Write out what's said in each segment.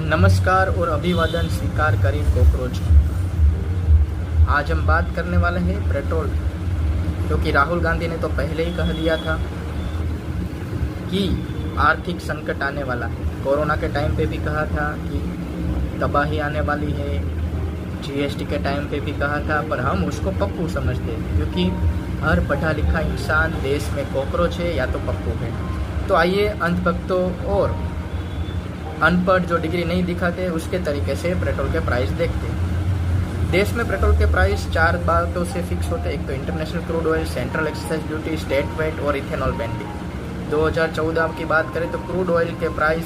नमस्कार और अभिवादन स्वीकार करें कॉकरोच। आज हम बात करने वाले हैं पेट्रोल, क्योंकि राहुल गांधी ने तो पहले ही कह दिया था कि आर्थिक संकट आने वाला है। कोरोना के टाइम पे भी कहा था कि तबाही आने वाली है, जीएसटी के टाइम पे भी कहा था, पर हम उसको पप्पू समझते हैं, क्योंकि हर पढ़ा लिखा इंसान देश में कॉकरोच है या तो पप्पू है। तो आइए अंधभक्तों और अनपढ़ जो डिग्री नहीं दिखाते उसके तरीके से पेट्रोल के प्राइस देखते हैं। देश में पेट्रोल के प्राइस 4 बातों से फिक्स होते हैं। एक तो international crude oil, central excise duty, state VAT और इथेनॉल बैंडिंग। 2014 की बात करें तो क्रूड ऑयल के प्राइस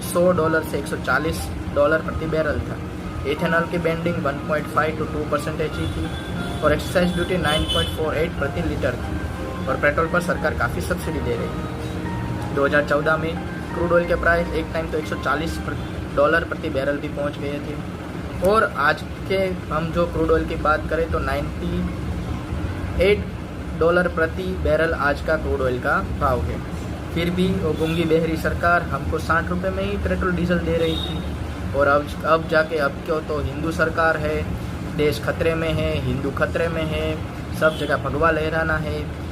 $100 से $140 प्रति बैरल था। इथेनॉल की बैंडिंग 1.5 to 2% ही थी और एक्साइज ड्यूटी 9.48 प्रति लीटर थी। और पेट्रोल पर सरकार काफ़ी सब्सिडी दे रही थी। 2014 में क्रूड ऑयल के प्राइस एक टाइम तो $140 प्रति बैरल भी पहुंच गए थे। और आज के हम जो क्रूड ऑयल की बात करें तो $98 प्रति बैरल आज का क्रूड ऑयल का भाव है। फिर भी वो गूंगी बहरी सरकार हमको 60 रुपये में ही पेट्रोल डीजल दे रही थी। और अब जाके अब क्यों तो हिंदू सरकार है, देश खतरे में है, हिंदू खतरे में है, सब जगह भगवा लहराना है,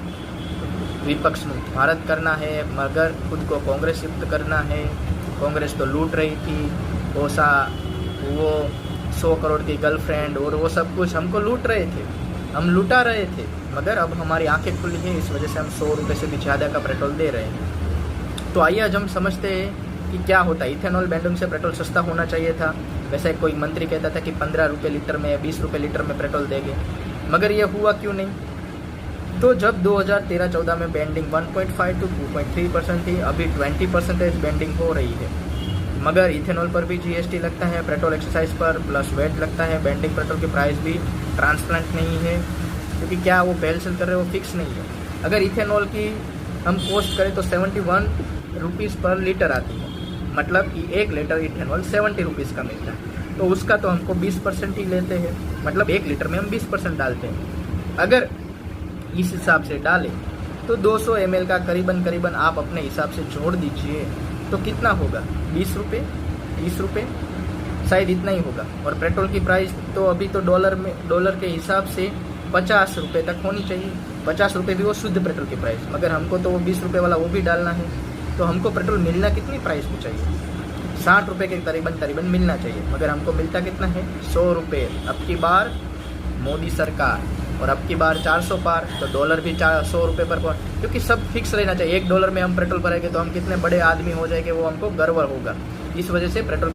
विपक्ष मुक्त भारत करना है, मगर खुद को कांग्रेस युक्त करना है। कांग्रेस तो लूट रही थी, वो 100 करोड़ की गर्लफ्रेंड और वो सब कुछ हमको लूट रहे थे, हम लुटा रहे थे। मगर अब हमारी आंखें खुली हैं, इस वजह से हम 100 रुपये से भी ज़्यादा का पेट्रोल दे रहे हैं। तो आइए आज हम समझते हैं कि क्या होता है। इथेनॉल बैंडिंग से पेट्रोल सस्ता होना चाहिए था। वैसे कोई मंत्री कहता था कि 15 रुपये लीटर में या 20 रुपये लीटर में पेट्रोल देंगे, मगर ये हुआ क्यों नहीं। तो जब 2013-14 में बैंडिंग 1.5 to 2.3% थी, अभी 20% बैंडिंग हो रही है। मगर इथेनॉल पर भी जीएसटी लगता है, पेट्रोल एक्साइज पर प्लस वेट लगता है। बैंडिंग पेट्रोल की प्राइस भी ट्रांसपेरेंट नहीं है, क्योंकि क्या वो बेल सेल कर रहे हैं वो फिक्स नहीं है। अगर इथेनॉल की हम कॉस्ट करें तो 71 रुपीज़ पर लीटर आती है, मतलब कि 1 लीटर इथेनॉल 70 रुपीज़ का मिलता है। तो उसका तो हमको 20% ही लेते हैं, मतलब 1 लीटर में हम 20% डालते हैं। अगर इस हिसाब से डालें तो 200 ml का करीबन आप अपने हिसाब से जोड़ दीजिए तो कितना होगा, 20 रुपये 30 रुपये शायद इतना ही होगा। और पेट्रोल की प्राइस तो अभी तो डॉलर के हिसाब से 50 रुपये तक होनी चाहिए। 50 रुपये भी वो शुद्ध पेट्रोल की प्राइस, मगर हमको तो वो 20 रुपये वाला वो भी डालना है। तो हमको पेट्रोल मिलना कितनी प्राइस में चाहिए, 60 रुपये के करीबन मिलना चाहिए, मगर हमको मिलता कितना है, 100 रुपये। अब की बार मोदी सरकार और अब की बार 400 पार, तो डॉलर भी 100 रुपये पर, क्योंकि सब फिक्स रहना चाहिए। $1 में हम पेट्रोल भरेंगे तो हम कितने बड़े आदमी हो जाएंगे, वो हमको गर्व होगा। इस वजह से पेट्रोल